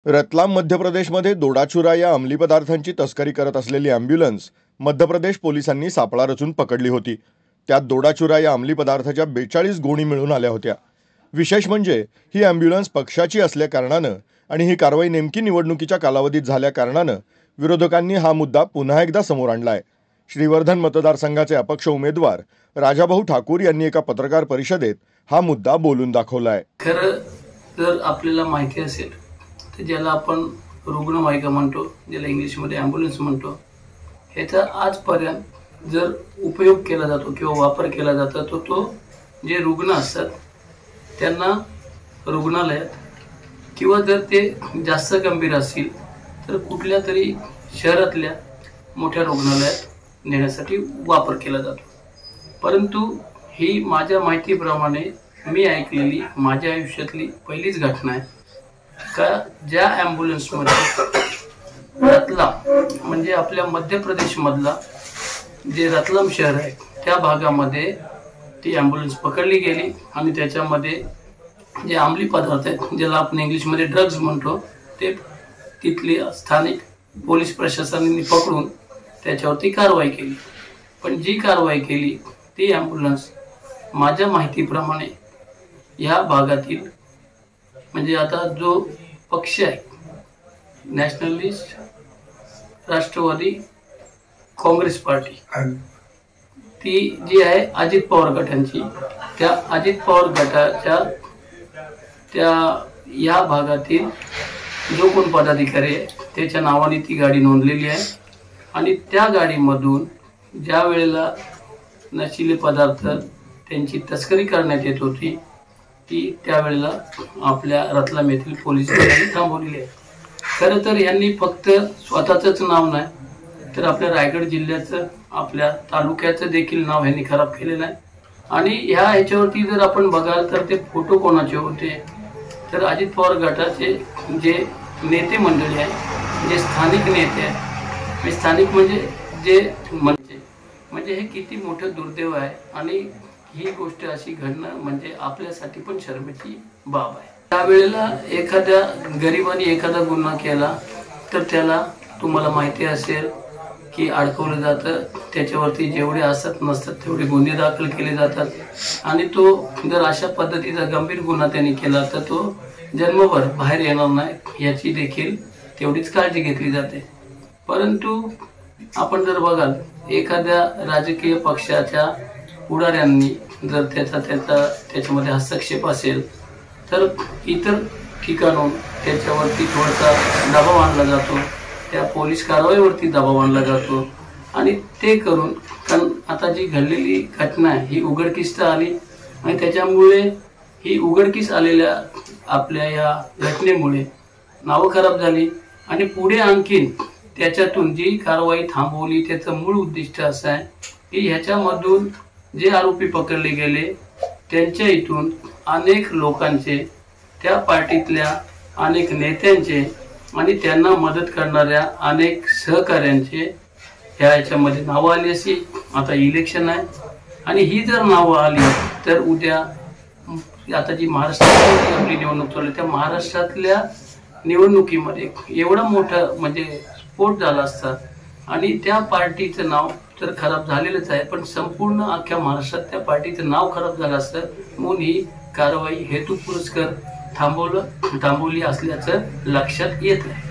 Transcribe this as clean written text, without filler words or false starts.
रतलाम मध्य प्रदेशमध्ये दोडाचुरा या अंमली पदार्थांची तस्करी करत असलेली ॲम्ब्युलन्स मध्य प्रदेश पोलिसांनी सापळा रचून पकडली होती। त्यात दोडाचुरा या अंमली पदार्थाच्या 42 गोणी मिळून आल्या होत्या। विशेष म्हणजे ही ॲम्ब्युलन्स पक्षाची असल्या कारणाने आणि ही कारवाई नेमकी निवडणुकीच्या कालावधीत झाल्या कारणाने विरोधकांनी हा मुद्दा पुन्हा एकदा समोर आणलाय। श्रीवर्धन मतदारसंघाचे अपक्ष उमेदवार राजाभाऊ ठाकूर यांनी एका पत्रकार परिषदेत हा मुद्दा बोलून दाखवलाय। खरं जर आपल्याला माहिती असेल तर ज्याला आपण रुग्णवाहिका म्हणतो, ज्याला इंग्लिशमध्ये ॲम्ब्युलन्स म्हणतो, ह्याचा आजपर्यंत जर उपयोग केला जातो किंवा वापर केला जातो तो जे रुग्ण असतात त्यांना रुग्णालयात किंवा जर ते जास्त गंभीर असतील तर कुठल्या तरी शहरातल्या मोठ्या रुग्णालयात नेण्यासाठी वापर केला जातो। परंतु ही माझ्या माहितीप्रमाणे मी ऐकलेली माझ्या आयुष्यातली पहिलीच घटना आहे का ज्या ॲम्ब्युलन्समध्ये रतलाम म्हणजे आपल्या मध्य प्रदेशमधला जे रतलाम शहर आहे त्या भागामध्ये ती ॲम्ब्युलन्स पकडली गेली आणि त्याच्यामध्ये जे अंमली पदार्थ आहेत ज्याला आपण इंग्लिशमध्ये ड्रग्ज म्हणतो ते तिथली स्थानिक पोलीस प्रशासनाने पकडून त्याच्यावरती कारवाई केली। पण जी कारवाई केली ती ॲम्ब्युलन्स माझ्या माहितीप्रमाणे या भागातील म्हणजे आता जो पक्ष आहे नॅशनलिस्ट राष्ट्रवादी काँग्रेस पार्टी ती जी आहे अजित पवार गटांची, त्या अजित पवार गटाच्या त्या या भागातील जो कोण पदाधिकारी आहे त्याच्या नावाने ती गाडी नोंदलेली आहे आणि त्या गाडीमधून ज्या वेळेला नशिले पदार्थ त्यांची तस्करी करण्यात येत होती ती त्यावेळेला आपल्या रतलाम येथील पोलीस दलाने थांबवलेली आहे। खरं तर यांनी फक्त स्वतःचंच नाव नाही तर आपल्या रायगड जिल्ह्याचं आपल्या तालुक्याचं देखील नाव यांनी खराब केलेलं आहे। आणि ह्याच्यावरती जर आपण बघाल तर ते फोटो कोणाचे होते तर अजित पवार गटाचे जे नेते मंडळी आहे, जे स्थानिक नेते आहे, स्थानिक म्हणजे जे म्हणजे हे किती मोठं दुर्दैव आहे आणि ही गोष्ट अशी घडणं म्हणजे आपल्यासाठी पण शर्मेची बाब आहे। त्यावेळेला एखाद्या गरिबाने एखादा गुन्हा केला तर त्याला तुम्हाला माहिती असेल की अडकवलं जातं, त्याच्यावरती जेवढे असत नसतात तेवढे गुन्हे दाखल केले जातात आणि तो जर अशा पद्धतीचा गंभीर गुन्हा त्यांनी केला तर तो जन्मभर बाहेर येणार नाही याची देखील तेवढीच काळजी घेतली जाते। परंतु आपण जर बघाल एखाद्या राजकीय पक्षाच्या पुढाऱ्यांनी जर त्याच्यामध्ये हस्तक्षेप असेल तर इतर ठिकाणून त्याच्यावरती थोडासा दबाव आणला जातो, त्या पोलीस कारवाईवरती दबाव आणला जातो आणि ते करून कारण आता जी घडलेली घटना आहे ही उघडकीस आली आणि त्याच्यामुळे ही उघडकीस आलेल्या आपल्या या घटनेमुळे नावं खराब झाली आणि पुढे आणखीन त्याच्यातून जी कारवाई थांबवली त्याचं मूळ उद्दिष्ट असं आहे की ह्याच्यामधून जे आरोपी पकडले गेले त्यांच्या इथून अनेक लोकांचे, त्या पार्टीतल्या अनेक नेत्यांचे आणि त्यांना मदत करणाऱ्या अनेक सहकाऱ्यांचे ह्याच्यामध्ये नावं आली अशी आता इलेक्शन आहे आणि ही जर नावं आली तर उद्या आता जी महाराष्ट्रात आपली निवडणूक चालू त्या महाराष्ट्रातल्या निवडणुकीमध्ये एवढा मोठा म्हणजे स्फोट झाला असता आणि त्या पार्टीचं नाव तर खराब झालेलंच आहे पण संपूर्ण अख्ख्या महाराष्ट्रात त्या पार्टीचं नाव खराब झालं असतं म्हणून ही कारवाई हेतुपुरस्कर थांबवली असल्याचं लक्षात येत आहे।